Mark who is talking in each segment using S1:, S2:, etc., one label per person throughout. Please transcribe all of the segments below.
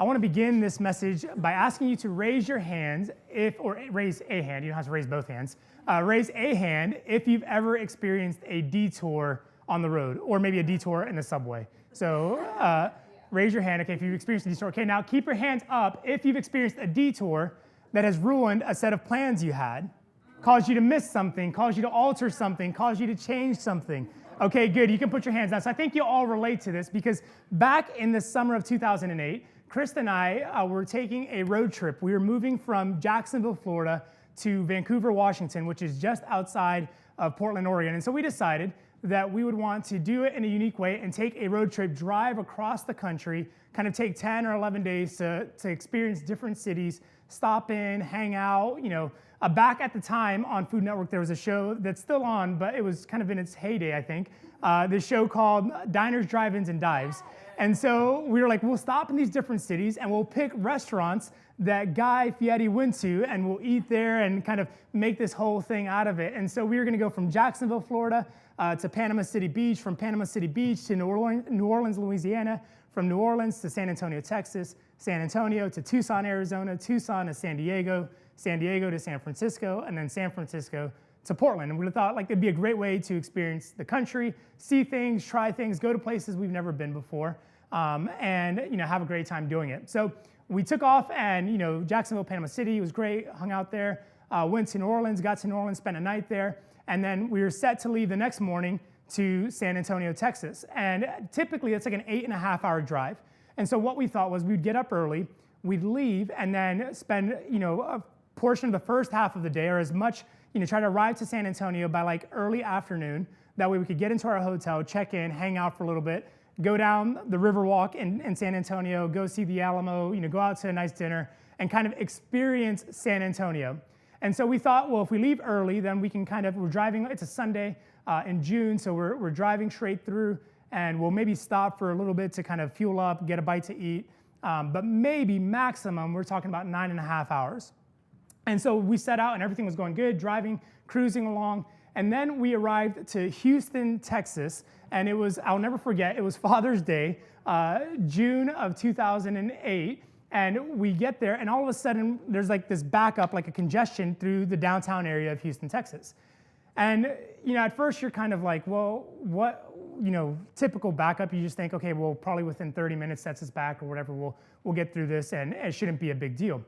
S1: I want to begin this message by asking you to raise your hands or raise a hand. You don't have to raise both hands. Raise a hand if you've ever experienced a detour on the road, or maybe a detour in the subway. So raise your hand, okay, if you've experienced a detour. Okay, now keep your hands up if you've experienced a detour that has ruined a set of plans you had, caused you to miss something, caused you to alter something, caused you to change something. Okay, good, you can put your hands down. So I think you'll all relate to this because back in the summer of 2008, Chris and I were taking a road trip. We were moving from Jacksonville, Florida to Vancouver, Washington, which is just outside of Portland, Oregon. And so we decided that we would want to do it in a unique way and take a road trip, drive across the country, kind of take 10 or 11 days to experience different cities, stop in, hang out. You know, back at the time on Food Network, there was a show that's still on, but it was kind of in its heyday, I think. This show called Diners, Drive-Ins, and Dives. And so we were like, we'll stop in these different cities and we'll pick restaurants that Guy Fieri went to and we'll eat there and kind of make this whole thing out of it. And so we were gonna go from Jacksonville, Florida to Panama City Beach, from Panama City Beach to New Orleans, Louisiana, from New Orleans to San Antonio, Texas, San Antonio to Tucson, Arizona, Tucson to San Diego to San Francisco, and then San Francisco to Portland. And we thought like it'd be a great way to experience the country, see things, try things, go to places we've never been before, and have a great time doing it. So we took off and Jacksonville, Panama City was great, hung out there, went to New Orleans, got to New Orleans, spent a night there, and then we were set to leave the next morning to San Antonio, Texas. And typically it's like an 8.5-hour drive. And so what we thought was we'd get up early, we'd leave, and then spend a portion of the first half of the day, or as much, try to arrive to San Antonio by like early afternoon. That way we could get into our hotel, check in, hang out for a little bit, go down the Riverwalk in San Antonio, go see the Alamo, go out to a nice dinner, and kind of experience San Antonio. And so we thought, well, if we leave early, then we can we're driving, it's a Sunday in June, so we're driving straight through, and we'll maybe stop for a little bit to kind of fuel up, get a bite to eat, but maybe maximum, we're talking about 9.5 hours. And so we set out and everything was going good, driving, cruising along, and then we arrived to Houston, Texas, and it was, I'll never forget, it was Father's Day, June of 2008, and we get there, and all of a sudden, there's like this backup, like a congestion through the downtown area of Houston, Texas. And at first you're kind of like, well, what, typical backup, you just think, okay, well, probably within 30 minutes sets us back or whatever, we'll get through this, and it shouldn't be a big deal.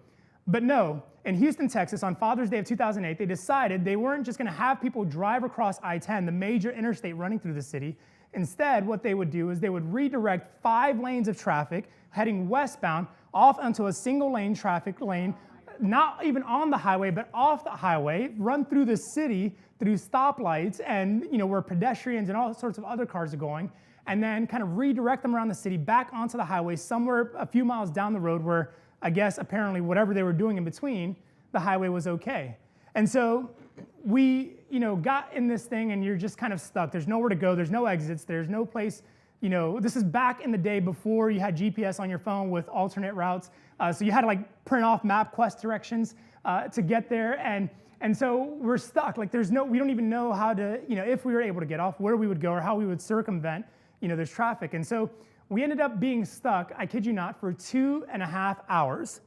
S1: But no, in Houston, Texas, on Father's Day of 2008, they decided they weren't just gonna have people drive across I-10, the major interstate running through the city. Instead, what they would do is they would redirect 5 lanes of traffic heading westbound off onto a single lane traffic lane, not even on the highway, but off the highway, run through the city, through stoplights and where pedestrians and all sorts of other cars are going, and then kind of redirect them around the city back onto the highway somewhere a few miles down the road where I guess apparently whatever they were doing in between, the highway was okay. And so we got in this thing and you're just kind of stuck. There's nowhere to go, there's no exits, there's no place, this is back in the day before you had GPS on your phone with alternate routes. So you had to like print off MapQuest directions to get there. And so we're stuck. Like we don't even know how to, if we were able to get off, where we would go or how we would circumvent, there's traffic. And so we ended up being stuck, I kid you not, for 2.5 hours.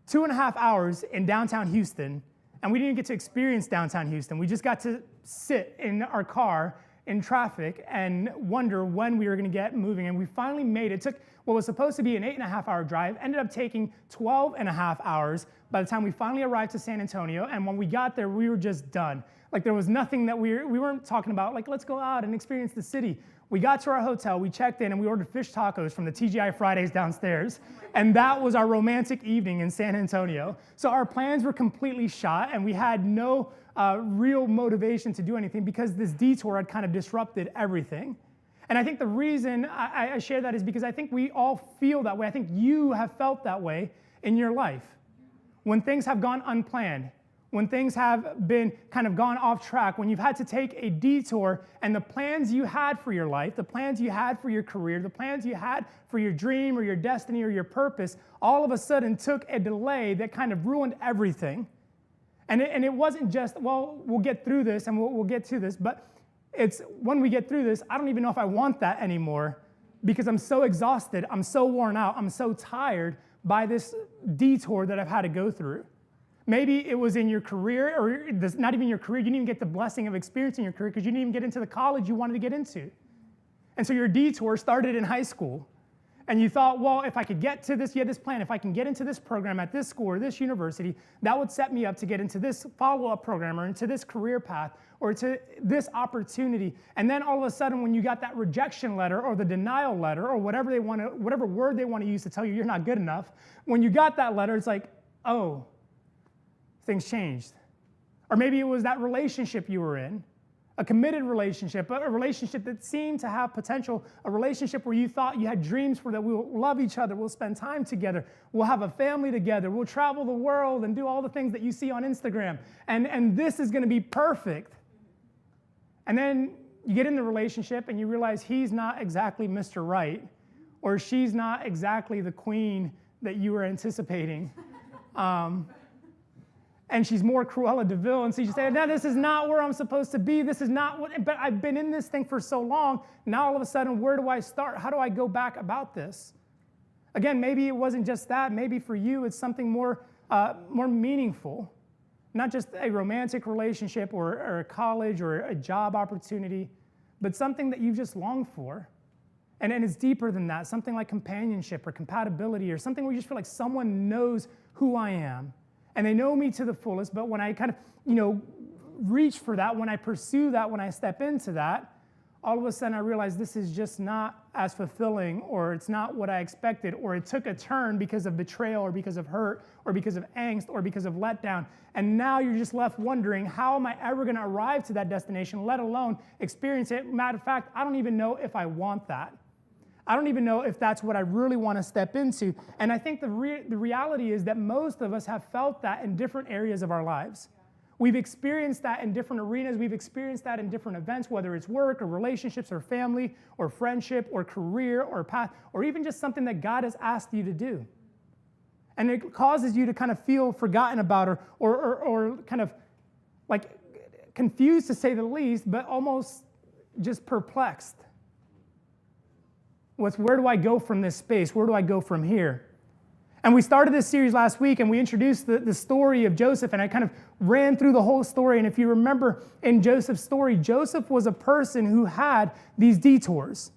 S1: 2.5 hours in downtown Houston, and we didn't get to experience downtown Houston. We just got to sit in our car in traffic and wonder when we were gonna get moving, and we finally made it. It took what was supposed to be an 8.5-hour drive, ended up taking 12.5 hours by the time we finally arrived to San Antonio, and when we got there, we were just done. Like there was nothing that we weren't talking about, like let's go out and experience the city. We got to our hotel, we checked in, and we ordered fish tacos from the TGI Fridays downstairs. And that was our romantic evening in San Antonio. So our plans were completely shot, and we had no real motivation to do anything because this detour had kind of disrupted everything. And I think the reason I share that is because I think we all feel that way. I think you have felt that way in your life. When things have gone unplanned, when things have been kind of gone off track, when you've had to take a detour and the plans you had for your life, the plans you had for your career, the plans you had for your dream or your destiny or your purpose, all of a sudden took a delay that kind of ruined everything. And it wasn't just, well, we'll get through this and we'll get to this, but it's when we get through this, I don't even know if I want that anymore because I'm so exhausted, I'm so worn out, I'm so tired by this detour that I've had to go through. Maybe it was in your career, or not even your career. You didn't even get the blessing of experiencing your career because you didn't even get into the college you wanted to get into. And so your detour started in high school. And you thought, well, if I could get to this, you had this plan, if I can get into this program at this school or this university, that would set me up to get into this follow-up program or into this career path or to this opportunity. And then all of a sudden, when you got that rejection letter or the denial letter or whatever word they want to use to tell you you're not good enough, when you got that letter, it's like, oh, things changed. Or maybe it was that relationship you were in, a committed relationship, a relationship that seemed to have potential, a relationship where you thought you had dreams for that we'll love each other, we'll spend time together, we'll have a family together, we'll travel the world and do all the things that you see on Instagram, and this is going to be perfect. And then you get in the relationship and you realize he's not exactly Mr. Right, or she's not exactly the queen that you were anticipating. And she's more Cruella de Vil, and so you say, no, this is not where I'm supposed to be, this is not what, but I've been in this thing for so long, now all of a sudden, where do I start? How do I go back about this? Again, maybe it wasn't just that, maybe for you it's something more meaningful, not just a romantic relationship or a college or a job opportunity, but something that you've just longed for. And it's deeper than that, something like companionship or compatibility or something where you just feel like someone knows who I am. And they know me to the fullest, but when I kind of, reach for that, when I pursue that, when I step into that, all of a sudden I realize this is just not as fulfilling, or it's not what I expected, or it took a turn because of betrayal, or because of hurt, or because of angst, or because of letdown. And now you're just left wondering, how am I ever going to arrive to that destination, let alone experience it? Matter of fact, I don't even know if I want that. I don't even know if that's what I really want to step into. And I think the reality is that most of us have felt that in different areas of our lives. We've experienced that in different arenas. We've experienced that in different events, whether it's work or relationships or family or friendship or career or path, or even just something that God has asked you to do. And it causes you to kind of feel forgotten about or kind of like confused, to say the least, but almost just perplexed with, where do I go from this space? Where do I go from here? And we started this series last week, and we introduced the story of Joseph, and I kind of ran through the whole story. And if you remember in Joseph's story, Joseph was a person who had these detours.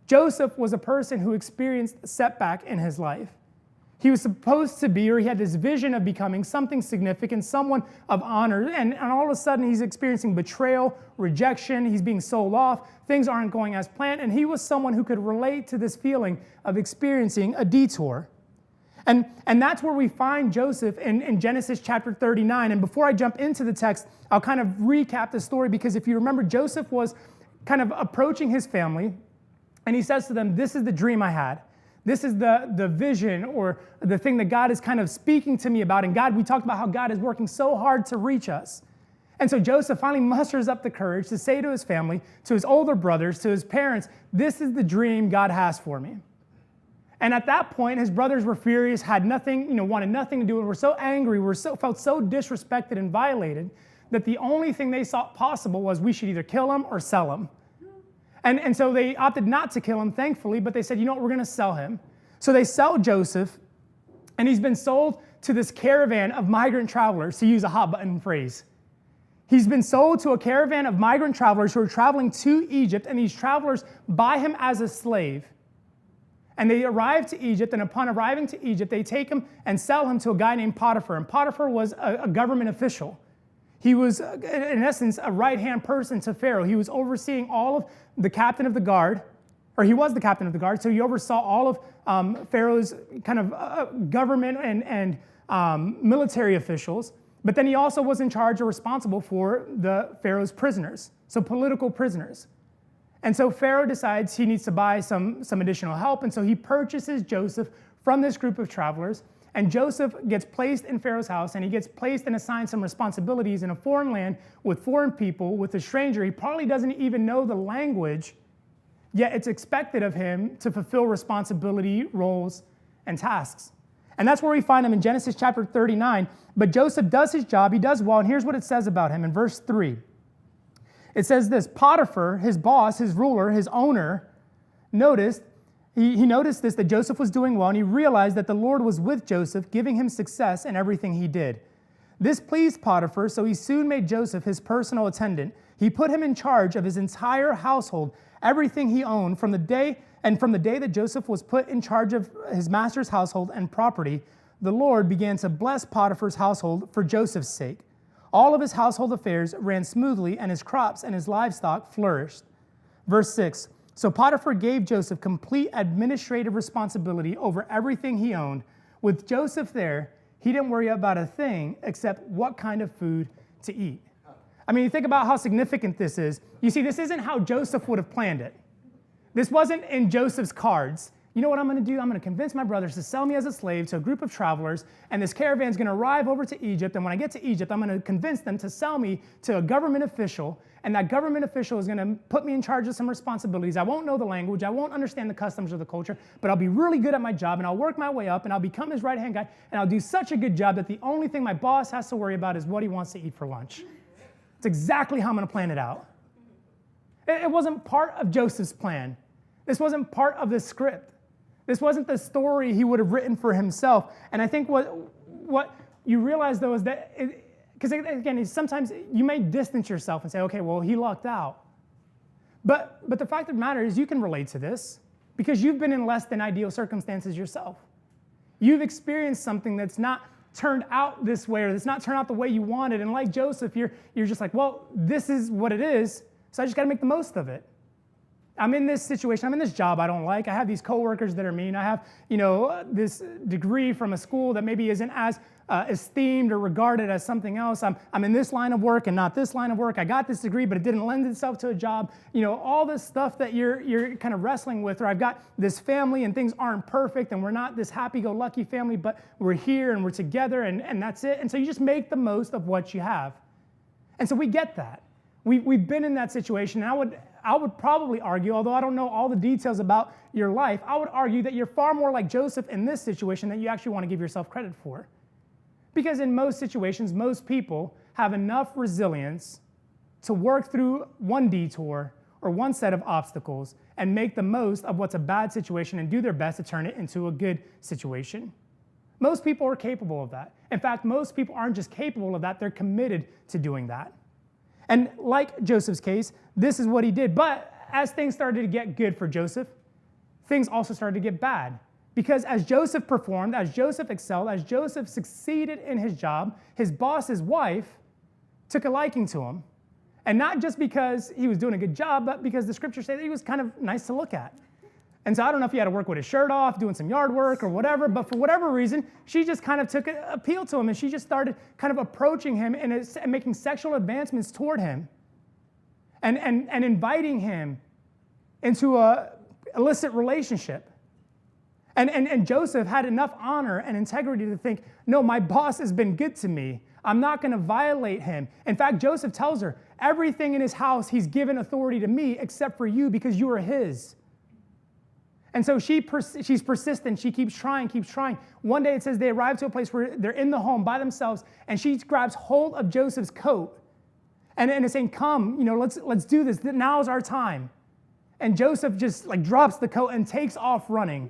S1: Joseph was a person who experienced setback in his life. He was supposed to be, or he had this vision of becoming something significant, someone of honor, and all of a sudden he's experiencing betrayal, rejection, he's being sold off, things aren't going as planned, and he was someone who could relate to this feeling of experiencing a detour. And that's where we find Joseph in Genesis chapter 39. And before I jump into the text, I'll kind of recap the story, because if you remember, Joseph was kind of approaching his family, and he says to them, this is the dream I had. This is the vision, or the thing that God is kind of speaking to me about. And God, we talked about how God is working so hard to reach us. And so Joseph finally musters up the courage to say to his family, to his older brothers, to his parents, this is the dream God has for me. And at that point, his brothers were furious, had nothing, wanted nothing to do, and were so angry, felt so disrespected and violated, that the only thing they saw possible was, we should either kill him or sell him. And so they opted not to kill him, thankfully, but they said, you know what, we're going to sell him. So they sell Joseph, and he's been sold to this caravan of migrant travelers, to use a hot button phrase. He's been sold to a caravan of migrant travelers who are traveling to Egypt, and these travelers buy him as a slave. And they arrive to Egypt, and upon arriving to Egypt, they take him and sell him to a guy named Potiphar. And Potiphar was a government official. He was, in essence, a right-hand person to Pharaoh. He was overseeing all of the captain of the guard, or he was the captain of the guard, so he oversaw all of Pharaoh's kind of government and military officials. But then he also was in charge or responsible for the Pharaoh's prisoners, so political prisoners. And so Pharaoh decides he needs to buy some additional help, and so he purchases Joseph from this group of travelers. And Joseph gets placed in Pharaoh's house, and he gets placed and assigned some responsibilities in a foreign land with foreign people, with a stranger. He probably doesn't even know the language, yet it's expected of him to fulfill responsibility, roles, and tasks. And that's where we find him in Genesis chapter 39. But Joseph does his job, he does well, and here's what it says about him in verse 3. It says this: Potiphar, his boss, his ruler, his owner, noticed He noticed this, that Joseph was doing well, and he realized that the Lord was with Joseph, giving him success in everything he did. This pleased Potiphar, so he soon made Joseph his personal attendant. He put him in charge of his entire household, everything he owned. From the day that Joseph was put in charge of his master's household and property, the Lord began to bless Potiphar's household for Joseph's sake. All of his household affairs ran smoothly, and his crops and his livestock flourished. Verse 6, so Potiphar gave Joseph complete administrative responsibility over everything he owned. With Joseph there, he didn't worry about a thing except what kind of food to eat. I mean, you think about how significant this is. You see, this isn't how Joseph would have planned it. This wasn't in Joseph's cards. You know what I'm going to do? I'm going to convince my brothers to sell me as a slave to a group of travelers, and this caravan's going to arrive over to Egypt, and when I get to Egypt, I'm going to convince them to sell me to a government official, and that government official is going to put me in charge of some responsibilities. I won't know the language, I won't understand the customs or the culture, but I'll be really good at my job, and I'll work my way up, and I'll become his right-hand guy, and I'll do such a good job that the only thing my boss has to worry about is what he wants to eat for lunch. It's exactly how I'm going to plan it out. It wasn't part of Joseph's plan. This wasn't part of the script. This wasn't the story he would have written for himself. And I think what you realize, though, is that, because again, sometimes you may distance yourself and say, okay, well, he lucked out. But the fact of the matter is you can relate to this because you've been in less than ideal circumstances yourself. You've experienced something that's not turned out this way, or that's not turned out the way you wanted. And like Joseph, you're just like, well, this is what it is, so I just got to make the most of it. I'm in this situation, I'm in this job I don't like. I have these coworkers that are mean. I have, this degree from a school that maybe isn't as esteemed or regarded as something else. I'm in this line of work and not this line of work. I got this degree, but it didn't lend itself to a job. All this stuff that you're kind of wrestling with, or I've got this family and things aren't perfect and we're not this happy-go-lucky family, but we're here and we're together and that's it. And so you just make the most of what you have. And so we get that. We've been in that situation, and I would probably argue, although I don't know all the details about your life, I would argue that you're far more like Joseph in this situation than you actually want to give yourself credit for. Because in most situations, most people have enough resilience to work through one detour or one set of obstacles and make the most of what's a bad situation and do their best to turn it into a good situation. Most people are capable of that. In fact, most people aren't just capable of that, they're committed to doing that. And like Joseph's case, this is what he did. But as things started to get good for Joseph, things also started to get bad. Because as Joseph performed, as Joseph excelled, as Joseph succeeded in his job, his boss's wife took a liking to him. And not just because he was doing a good job, but because the scriptures say that he was kind of nice to look at. And so I don't know if he had to work with his shirt off, doing some yard work or whatever, but for whatever reason, she just kind of took an appeal to him, and she just started kind of approaching him and making sexual advancements toward him and inviting him into an illicit relationship. And Joseph had enough honor and integrity to think, no, my boss has been good to me. I'm not going to violate him. In fact, Joseph tells her, everything in his house, he's given authority to me except for you because you are his. And so she's persistent. She keeps trying. One day it says they arrive to a place where they're in the home by themselves, and she grabs hold of Joseph's coat and is saying, come, let's do this. Now's our time. And Joseph just drops the coat and takes off running.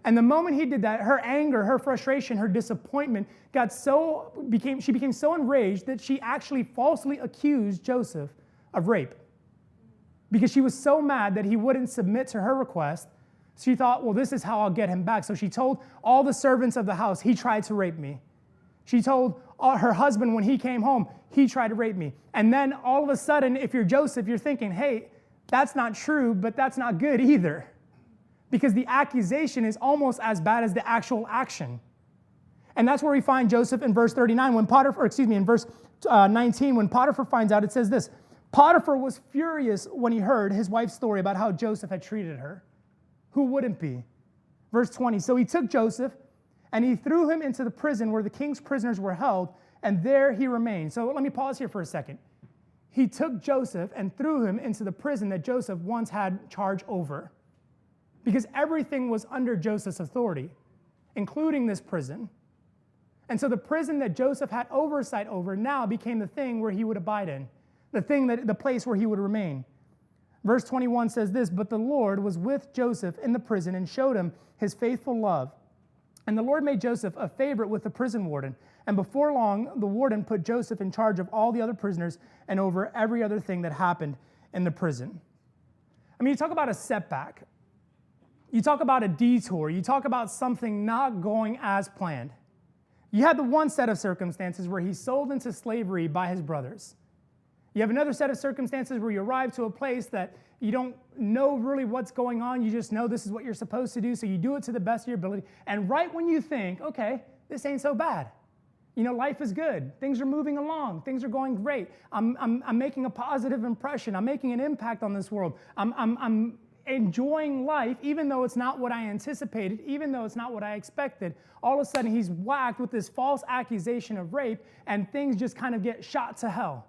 S1: And the moment he did that, her anger, her frustration, her disappointment she became so enraged that she actually falsely accused Joseph of rape. Because she was so mad that he wouldn't submit to her request, she thought, well, this is how I'll get him back. So she told all the servants of the house, he tried to rape me. She told her husband when he came home, he tried to rape me. And then all of a sudden, if you're Joseph, you're thinking, hey, that's not true, but that's not good either. Because the accusation is almost as bad as the actual action. And that's where we find Joseph in verse 39, in verse 19, when Potiphar finds out, it says this, Potiphar was furious when he heard his wife's story about how Joseph had treated her. Who wouldn't be? Verse 20, so he took Joseph and he threw him into the prison where the king's prisoners were held, and there he remained. So let me pause here for a second. He took Joseph and threw him into the prison that Joseph once had charge over, because everything was under Joseph's authority, including this prison. And so the prison that Joseph had oversight over now became the thing where he would abide in. The place where he would remain. Verse 21 says this, "But the Lord was with Joseph in the prison and showed him his faithful love. And the Lord made Joseph a favorite with the prison warden. And before long, the warden put Joseph in charge of all the other prisoners and over every other thing that happened in the prison." I mean, you talk about a setback. You talk about a detour. You talk about something not going as planned. You had the one set of circumstances where he's sold into slavery by his brothers. You have another set of circumstances where you arrive to a place that you don't know really what's going on. You just know this is what you're supposed to do, so you do it to the best of your ability. And right when you think, okay, this ain't so bad. You know, life is good. Things are moving along. Things are going great. I'm making a positive impression. I'm making an impact on this world. I'm enjoying life, even though it's not what I anticipated, even though it's not what I expected. All of a sudden, he's whacked with this false accusation of rape, and things just kind of get shot to hell.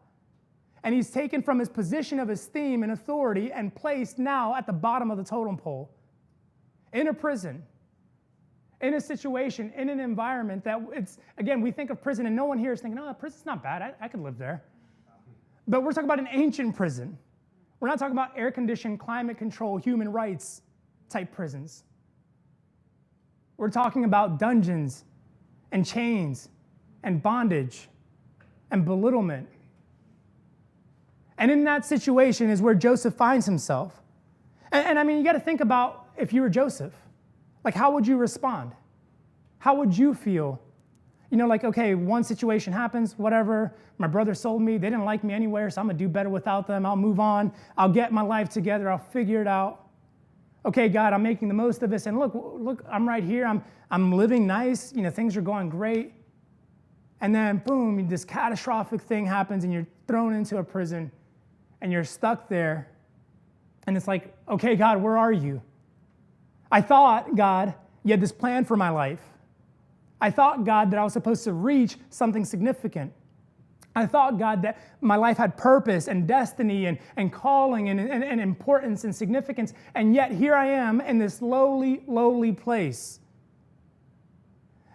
S1: And he's taken from his position of esteem and authority and placed now at the bottom of the totem pole, in a prison, in a situation, in an environment that it's, again, we think of prison and no one here is thinking, oh, prison's not bad, I could live there. But we're talking about an ancient prison. We're not talking about air-conditioned, climate control, human rights type prisons. We're talking about dungeons and chains and bondage and belittlement. And in that situation is where Joseph finds himself. And I mean, you got to think about if you were Joseph. Like, how would you respond? How would you feel? You know, like, okay, one situation happens, whatever. My brother sold me. They didn't like me anywhere, so I'm going to do better without them. I'll move on. I'll get my life together. I'll figure it out. Okay, God, I'm making the most of this. And look, I'm right here. I'm living nice. You know, things are going great. And then, boom, this catastrophic thing happens, and you're thrown into a prison. And you're stuck there, and it's like, okay, God, where are you? I thought, God, you had this plan for my life. I thought, God, that I was supposed to reach something significant. I thought, God, that my life had purpose and destiny and calling and importance and significance, and yet here I am in this lowly place.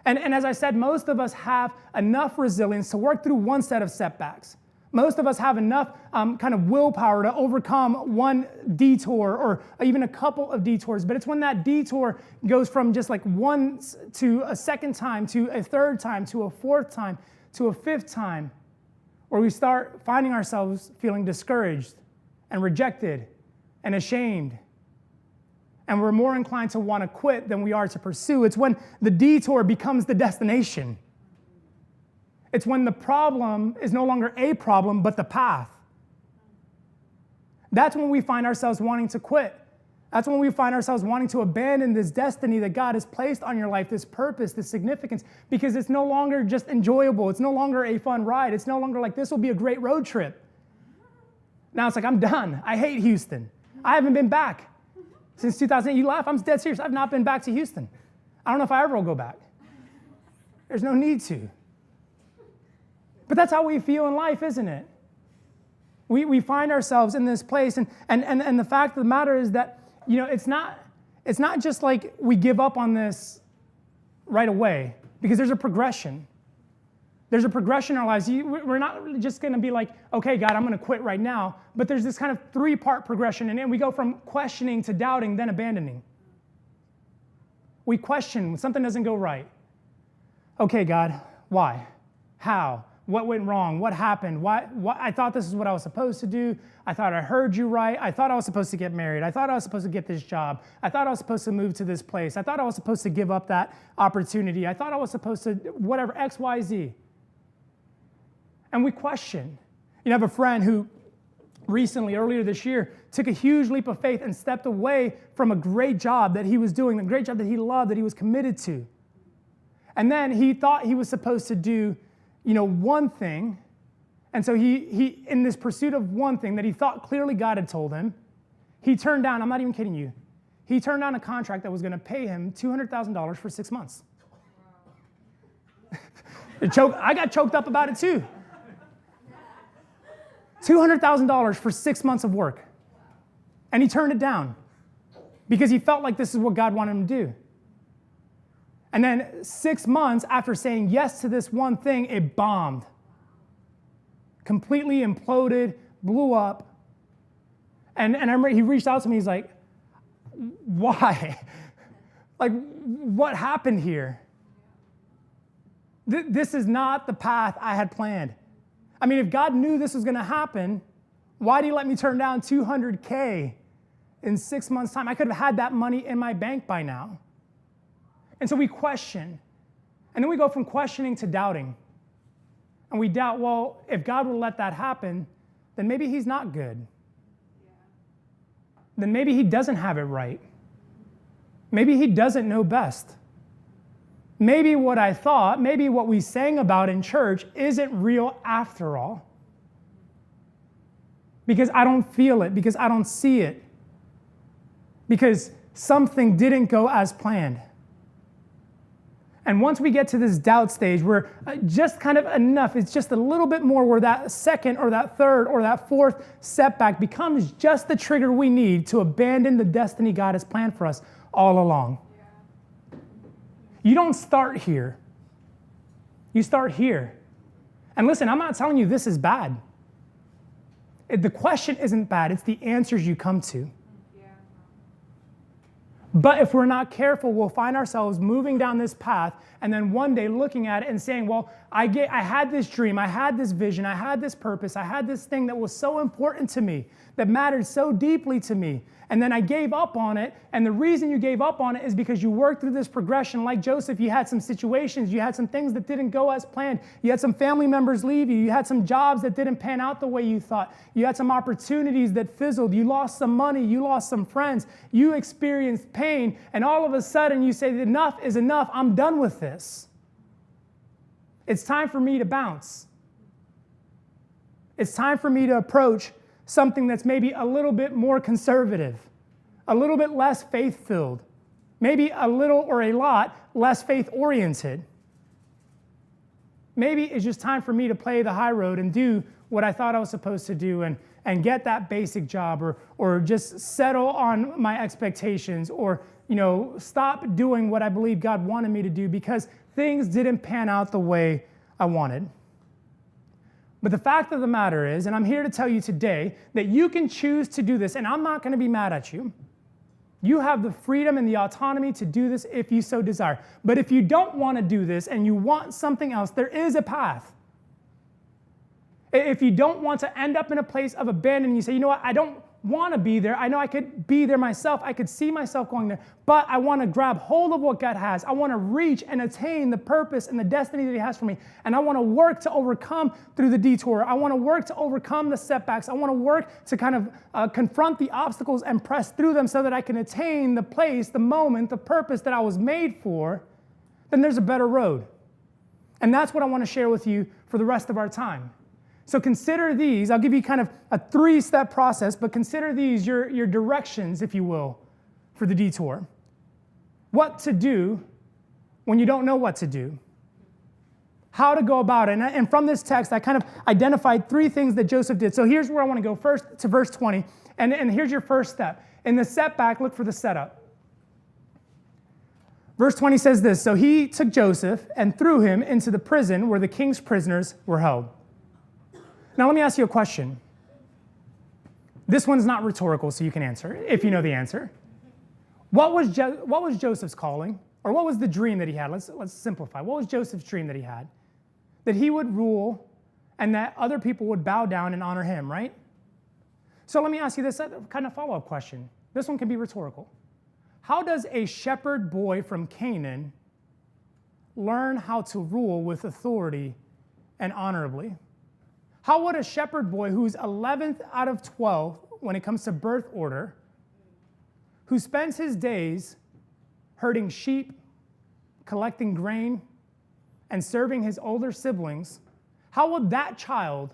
S1: And as I said, most of us have enough resilience to work through one set of setbacks. Most of us have enough kind of willpower to overcome one detour or even a couple of detours. But it's when that detour goes from just like once to a second time to a third time to a fourth time to a fifth time where we start finding ourselves feeling discouraged and rejected and ashamed. And we're more inclined to want to quit than we are to pursue. It's when the detour becomes the destination. It's when the problem is no longer a problem, but the path. That's when we find ourselves wanting to quit. That's when we find ourselves wanting to abandon this destiny that God has placed on your life, this purpose, this significance, because it's no longer just enjoyable. It's no longer a fun ride. It's no longer like, this will be a great road trip. Now it's like, I'm done. I hate Houston. I haven't been back since 2008. You laugh, I'm dead serious. I've not been back to Houston. I don't know if I ever will go back. There's no need to. But that's how we feel in life, isn't it? We find ourselves in this place, and the fact of the matter is that, you know, it's not just like we give up on this right away, because there's a progression. There's a progression in our lives. We're not just going to be like, okay, God, I'm going to quit right now, but there's this kind of three-part progression, and we go from questioning to doubting, then abandoning. We question when something doesn't go right. Okay, God, why? How? What went wrong? What happened? Why? I thought this is what I was supposed to do. I thought I heard you right. I thought I was supposed to get married. I thought I was supposed to get this job. I thought I was supposed to move to this place. I thought I was supposed to give up that opportunity. I thought I was supposed to whatever, X, Y, Z. And we question. You have a friend who recently, earlier this year, took a huge leap of faith and stepped away from a great job that he was doing, a great job that he loved, that he was committed to. And then he thought he was supposed to do, you know, one thing. And so he in this pursuit of one thing that he thought clearly God had told him, he turned down, I'm not even kidding you, he turned down a contract that was going to pay him $200,000 for 6 months. I got choked up about it too. $200,000 for 6 months of work. And he turned it down because he felt like this is what God wanted him to do. And then 6 months after saying yes to this one thing, it bombed. Completely imploded, blew up. And I remember he reached out to me, he's like, why? Like, what happened here? This is not the path I had planned. I mean, if God knew this was going to happen, why did he let me turn down $200K in 6 months' time? I could have had that money in my bank by now. And so we question. And then we go from questioning to doubting. And we doubt, well, if God would let that happen, then maybe he's not good. Then maybe he doesn't have it right. Maybe he doesn't know best. Maybe what I thought, maybe what we sang about in church isn't real after all. Because I don't feel it, because I don't see it, because something didn't go as planned. And once we get to this doubt stage, we're just kind of enough, it's just a little bit more where that second or that third or that fourth setback becomes just the trigger we need to abandon the destiny God has planned for us all along. You don't start here. You start here. And listen, I'm not telling you this is bad. The question isn't bad, it's the answers you come to. But if we're not careful, we'll find ourselves moving down this path and then one day looking at it and saying, well, I had this dream, I had this vision, I had this purpose, I had this thing that was so important to me, that mattered so deeply to me. And then I gave up on it. And the reason you gave up on it is because you worked through this progression. Like Joseph, you had some situations, you had some things that didn't go as planned. You had some family members leave you. You had some jobs that didn't pan out the way you thought. You had some opportunities that fizzled. You lost some money. You lost some friends. You experienced pain. And all of a sudden you say, enough is enough. I'm done with this. It's time for me to bounce. It's time for me to approach something that's maybe a little bit more conservative, a little bit less faith-filled, maybe a little or a lot less faith-oriented. Maybe it's just time for me to play the high road and do what I thought I was supposed to do and get that basic job or just settle on my expectations or stop doing what I believe God wanted me to do because things didn't pan out the way I wanted. But the fact of the matter is, and I'm here to tell you today, that you can choose to do this, and I'm not going to be mad at you. You have the freedom and the autonomy to do this if you so desire. But if you don't want to do this and you want something else, there is a path. If you don't want to end up in a place of abandon, you say, you know what, I don't want to be there. I know I could be there myself. I could see myself going there, but I want to grab hold of what God has. I want to reach and attain the purpose and the destiny that he has for me. And I want to work to overcome through the detour. I want to work to overcome the setbacks. I want to work to kind of confront the obstacles and press through them so that I can attain the place, the moment, the purpose that I was made for. Then there's a better road. And that's what I want to share with you for the rest of our time. So consider these. I'll give you kind of a 3-step process, but consider these your directions, if you will, for the detour. What to do when you don't know what to do. How to go about it. And from this text, I kind of identified 3 things that Joseph did. So here's where I want to go first to verse 20. And here's your first step. In the setback, look for the setup. Verse 20 says this, so he took Joseph and threw him into the prison where the king's prisoners were held. Now, let me ask you a question. This one's not rhetorical, so you can answer if you know the answer. What was Joseph's calling? Or what was the dream that he had? Let's simplify. What was Joseph's dream that he had? That he would rule and that other people would bow down and honor him, right? So let me ask you this kind of follow-up question. This one can be rhetorical. How does a shepherd boy from Canaan learn how to rule with authority and honorably? How would a shepherd boy who's 11th out of 12 when it comes to birth order, who spends his days herding sheep, collecting grain, and serving his older siblings, how would that child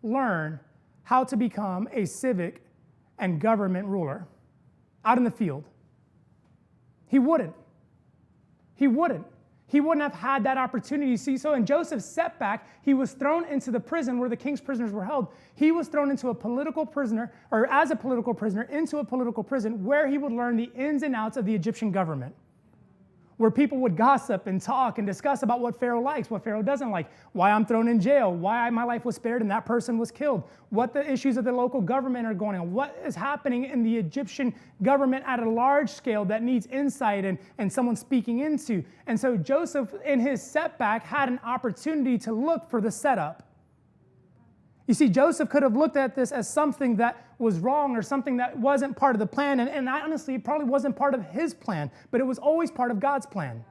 S1: learn how to become a civic and government ruler out in the field? He wouldn't. He wouldn't. He wouldn't have had that opportunity. See, so in Joseph's setback, he was thrown into the prison where the king's prisoners were held. He was thrown into a political prisoner, or as a political prisoner, into a political prison where he would learn the ins and outs of the Egyptian government. where people would gossip and talk and discuss about what Pharaoh likes, what Pharaoh doesn't like, why I'm thrown in jail, why my life was spared and that person was killed, what the issues of the local government are going on, what is happening in the Egyptian government at a large scale that needs insight and someone speaking into. And so Joseph, in his setback, had an opportunity to look for the setup. You see, Joseph could have looked at this as something that was wrong or something that wasn't part of the plan. And honestly, it probably wasn't part of his plan, but it was always part of God's plan.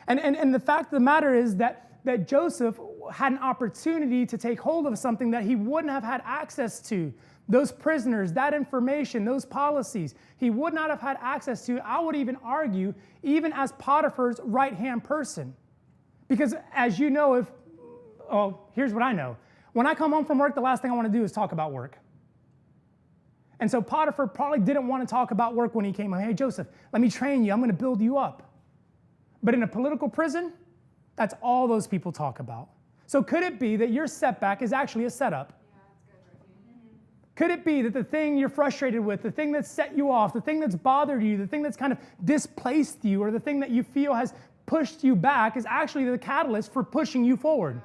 S1: And the fact of the matter is that Joseph had an opportunity to take hold of something that he wouldn't have had access to. Those prisoners, that information, those policies, he would not have had access to, I would even argue, even as Potiphar's right-hand person. Because as you know, here's what I know. When I come home from work, the last thing I want to do is talk about work. And so Potiphar probably didn't want to talk about work when he came home. Hey, Joseph, let me train you. I'm going to build you up. But in a political prison, that's all those people talk about. So could it be that your setback is actually a setup? Could it be that the thing you're frustrated with, the thing that's set you off, the thing that's bothered you, the thing that's kind of displaced you, or the thing that you feel has pushed you back is actually the catalyst for pushing you forward?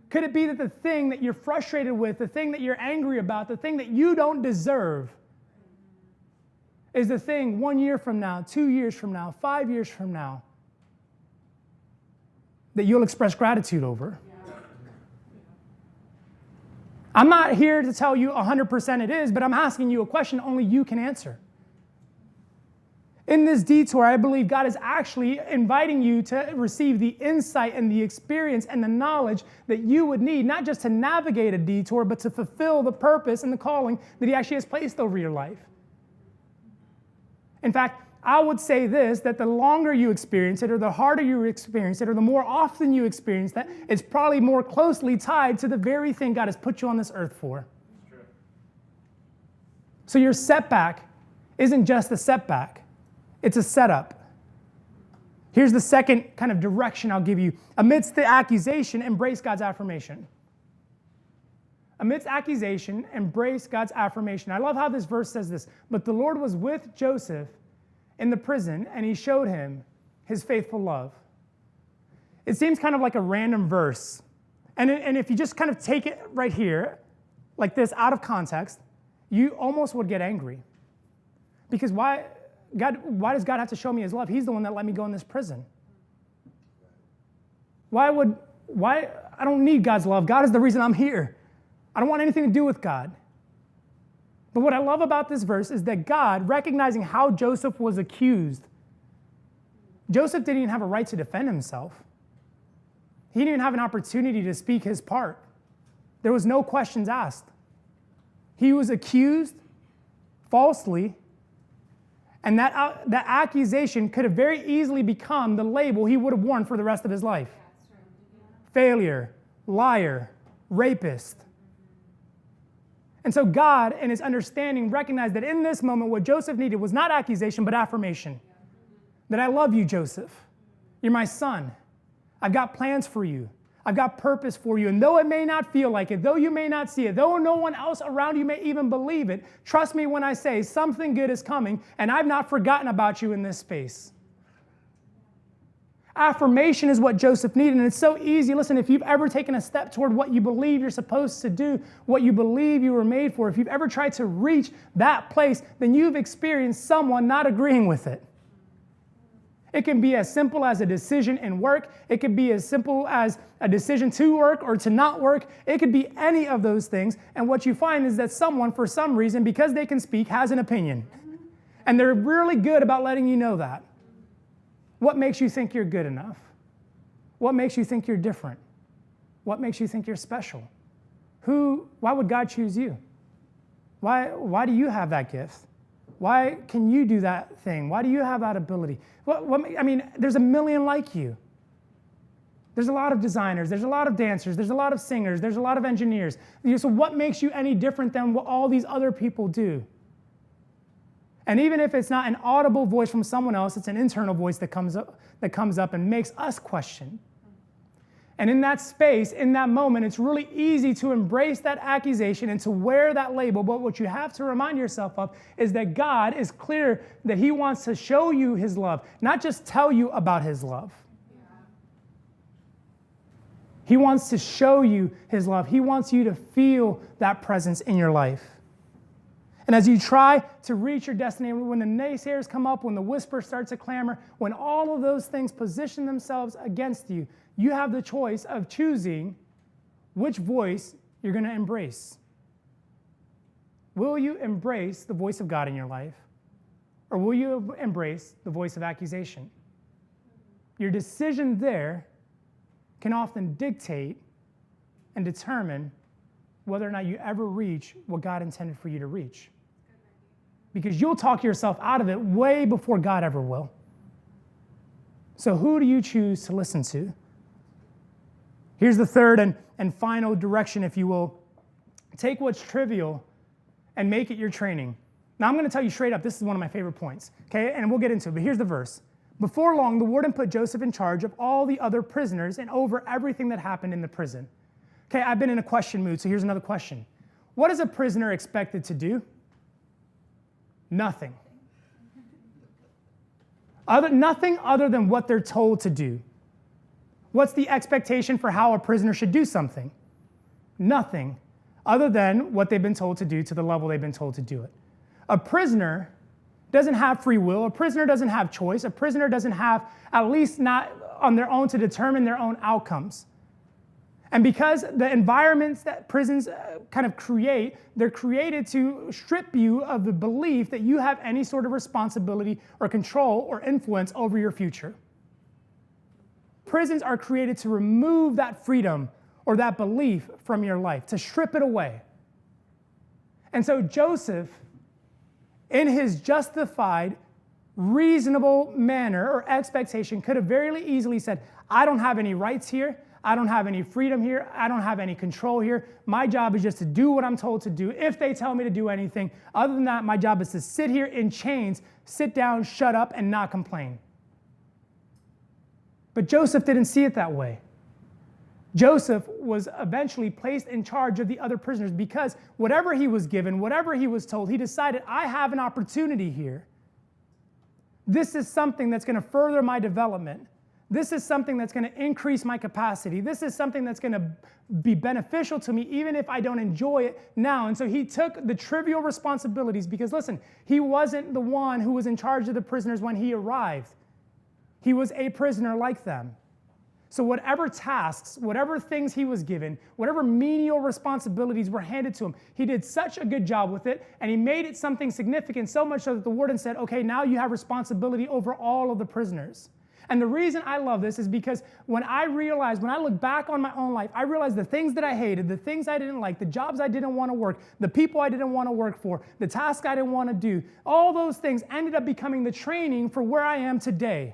S1: Could it be that the thing that you're frustrated with, the thing that you're angry about, the thing that you don't deserve is the thing 1 year from now, 2 years from now, 5 years from now that you'll express gratitude over? I'm not here to tell you 100% it is, but I'm asking you a question only you can answer. In this detour, I believe God is actually inviting you to receive the insight and the experience and the knowledge that you would need, not just to navigate a detour, but to fulfill the purpose and the calling that He actually has placed over your life. In fact, I would say this, that the longer you experience it, or the harder you experience it, or the more often you experience that, it's probably more closely tied to the very thing God has put you on this earth for. That's true. So your setback isn't just a setback. It's a setup. Here's the second kind of direction I'll give you. Amidst the accusation, embrace God's affirmation. Amidst accusation, embrace God's affirmation. I love how this verse says this. But the Lord was with Joseph in the prison, and He showed him His faithful love. It seems kind of like a random verse. And if you just kind of take it right here, like this, out of context, you almost would get angry. Because why does God have to show me His love? He's the one that let me go in this prison. Why? I don't need God's love. God is the reason I'm here. I don't want anything to do with God. But what I love about this verse is that God, recognizing how Joseph was accused, Joseph didn't even have a right to defend himself. He didn't even have an opportunity to speak his part. There was no questions asked. He was accused falsely, and that accusation could have very easily become the label he would have worn for the rest of his life. Failure, liar, rapist. And so God, in His understanding, recognized that in this moment, what Joseph needed was not accusation, but affirmation. That I love you, Joseph. You're my son. I've got plans for you. I've got purpose for you. And though it may not feel like it, though you may not see it, though no one else around you may even believe it, trust me when I say something good is coming, and I've not forgotten about you in this space. Affirmation is what Joseph needed, and it's so easy. Listen, if you've ever taken a step toward what you believe you're supposed to do, what you believe you were made for, if you've ever tried to reach that place, then you've experienced someone not agreeing with it. It can be as simple as a decision in work. It could be as simple as a decision to work or to not work. It could be any of those things. And what you find is that someone, for some reason, because they can speak, has an opinion. And they're really good about letting you know that. What makes you think you're good enough? What makes you think you're different? What makes you think you're special? Why would God choose you? Why do you have that gift? Why can you do that thing? Why do you have that ability? There's a million like you. There's a lot of designers. There's a lot of dancers. There's a lot of singers. There's a lot of engineers. So what makes you any different than what all these other people do? And even if it's not an audible voice from someone else, it's an internal voice that comes up and makes us question. And in that space, in that moment, it's really easy to embrace that accusation and to wear that label. But what you have to remind yourself of is that God is clear that he wants to show you his love, not just tell you about his love. He wants to show you his love. He wants you to feel that presence in your life. And as you try to reach your destiny, when the naysayers come up, when the whisper starts to clamor, when all of those things position themselves against you, you have the choice of choosing which voice you're going to embrace. Will you embrace the voice of God in your life? Or will you embrace the voice of accusation? Your decision there can often dictate and determine whether or not you ever reach what God intended for you to reach. Because you'll talk yourself out of it way before God ever will. So who do you choose to listen to? Here's the third and final direction, if you will. Take what's trivial and make it your training. Now I'm going to tell you straight up, this is one of my favorite points, okay? And we'll get into it, but here's the verse. Before long, the warden put Joseph in charge of all the other prisoners and over everything that happened in the prison. Okay, I've been in a question mood, so here's another question. What is a prisoner expected to do? Nothing. Nothing other than what they're told to do. What's the expectation for how a prisoner should do something? Nothing other than what they've been told to do to the level they've been told to do it. A prisoner doesn't have free will. A prisoner doesn't have choice. A prisoner doesn't have, at least not on their own, to determine their own outcomes. And because the environments that prisons kind of create, they're created to strip you of the belief that you have any sort of responsibility or control or influence over your future. Prisons are created to remove that freedom or that belief from your life, to strip it away. And so Joseph, in his justified, reasonable manner or expectation, could have very easily said, I don't have any rights here. I don't have any freedom here. I don't have any control here. My job is just to do what I'm told to do if they tell me to do anything. Other than that, my job is to sit here in chains, sit down, shut up, and not complain. But Joseph didn't see it that way. Joseph was eventually placed in charge of the other prisoners because whatever he was given, whatever he was told, he decided, I have an opportunity here. This is something that's going to further my development. This is something that's going to increase my capacity. This is something that's going to be beneficial to me even if I don't enjoy it now. And so he took the trivial responsibilities because, listen, he wasn't the one who was in charge of the prisoners when he arrived. He was a prisoner like them. So whatever tasks, whatever things he was given, whatever menial responsibilities were handed to him, he did such a good job with it, and he made it something significant, so much so that the warden said, okay, now you have responsibility over all of the prisoners. And the reason I love this is because when I look back on my own life, I realized the things that I hated, the things I didn't like, the jobs I didn't want to work, the people I didn't want to work for, the tasks I didn't want to do, all those things ended up becoming the training for where I am today.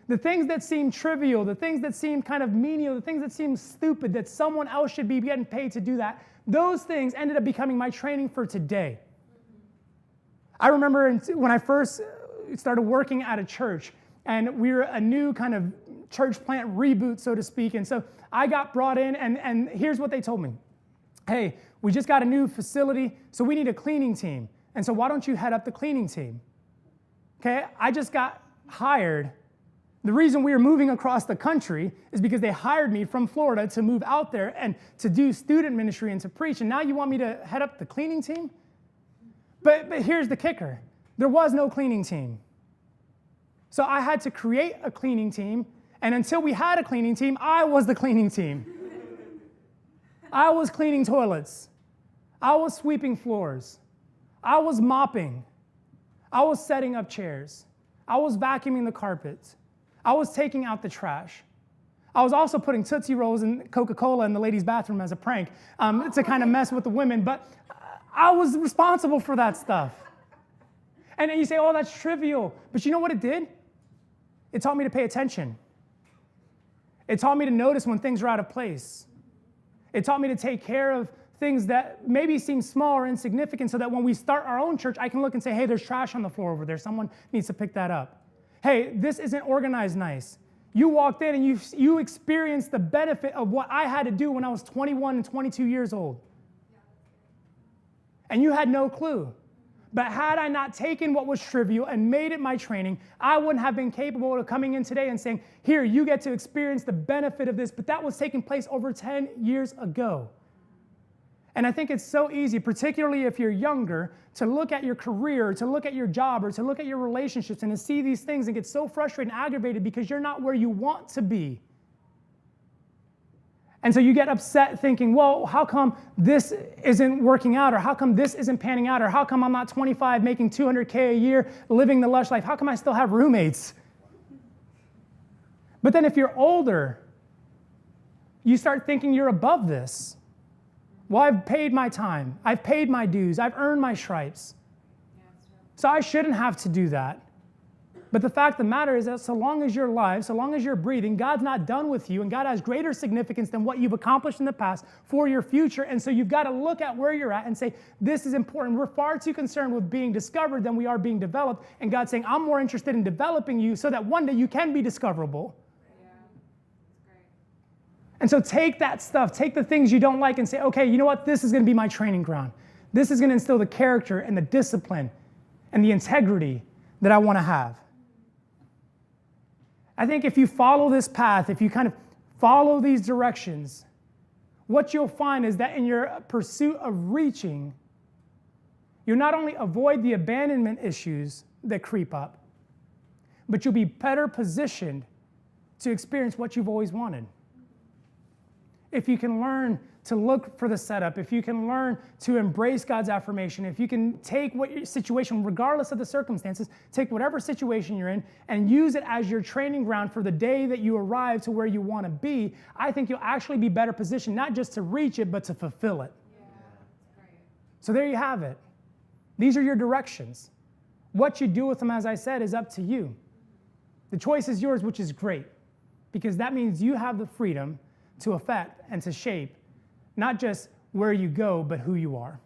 S1: The things that seem trivial, the things that seem kind of menial, the things that seem stupid, that someone else should be getting paid to do that, those things ended up becoming my training for today. I remember when I first started working at a church, and we were a new kind of church plant reboot, so to speak, and so I got brought in, and here's what they told me. Hey, we just got a new facility, so we need a cleaning team. And so why don't you head up the cleaning team? Okay, I just got hired. The reason we were moving across the country is because they hired me from Florida to move out there and to do student ministry and to preach. And now you want me to head up the cleaning team? But here's the kicker. There was no cleaning team. So I had to create a cleaning team. And until we had a cleaning team, I was the cleaning team. I was cleaning toilets. I was sweeping floors. I was mopping. I was setting up chairs. I was vacuuming the carpets. I was taking out the trash. I was also putting Tootsie Rolls and Coca-Cola in the ladies' bathroom as a prank to kind of mess with the women, but I was responsible for that stuff. And you say, oh, that's trivial. But you know what it did? It taught me to pay attention. It taught me to notice when things are out of place. It taught me to take care of things that maybe seem small or insignificant so that when we start our own church, I can look and say, hey, there's trash on the floor over there. Someone needs to pick that up. Hey, this isn't organized nice. You walked in and you experienced the benefit of what I had to do when I was 21 and 22 years old. And you had no clue. But had I not taken what was trivial and made it my training, I wouldn't have been capable of coming in today and saying, here, you get to experience the benefit of this. But that was taking place over 10 years ago. And I think it's so easy, particularly if you're younger, to look at your career, to look at your job, or to look at your relationships and to see these things and get so frustrated and aggravated because you're not where you want to be. And so you get upset thinking, well, how come this isn't working out? Or how come this isn't panning out? Or how come I'm not 25 making $200K a year, living the lush life? How come I still have roommates? But then if you're older, you start thinking you're above this. Well, I've paid my time. I've paid my dues. I've earned my stripes. So I shouldn't have to do that. But the fact of the matter is that so long as you're alive, so long as you're breathing, God's not done with you, and God has greater significance than what you've accomplished in the past for your future. And so you've got to look at where you're at and say, this is important. We're far too concerned with being discovered than we are being developed. And God's saying, I'm more interested in developing you so that one day you can be discoverable. And so take that stuff, take the things you don't like and say, okay, you know what? This is going to be my training ground. This is going to instill the character and the discipline and the integrity that I want to have. I think if you follow this path, if you kind of follow these directions, what you'll find is that in your pursuit of reaching, you'll not only avoid the abandonment issues that creep up, but you'll be better positioned to experience what you've always wanted. If you can learn to look for the setup, if you can learn to embrace God's affirmation, if you can take what your situation, regardless of the circumstances, take whatever situation you're in and use it as your training ground for the day that you arrive to where you want to be, I think you'll actually be better positioned not just to reach it, but to fulfill it. Yeah, that's great. So there you have it. These are your directions. What you do with them, as I said, is up to you. The choice is yours, which is great, because that means you have the freedom to affect and to shape not just where you go, but who you are.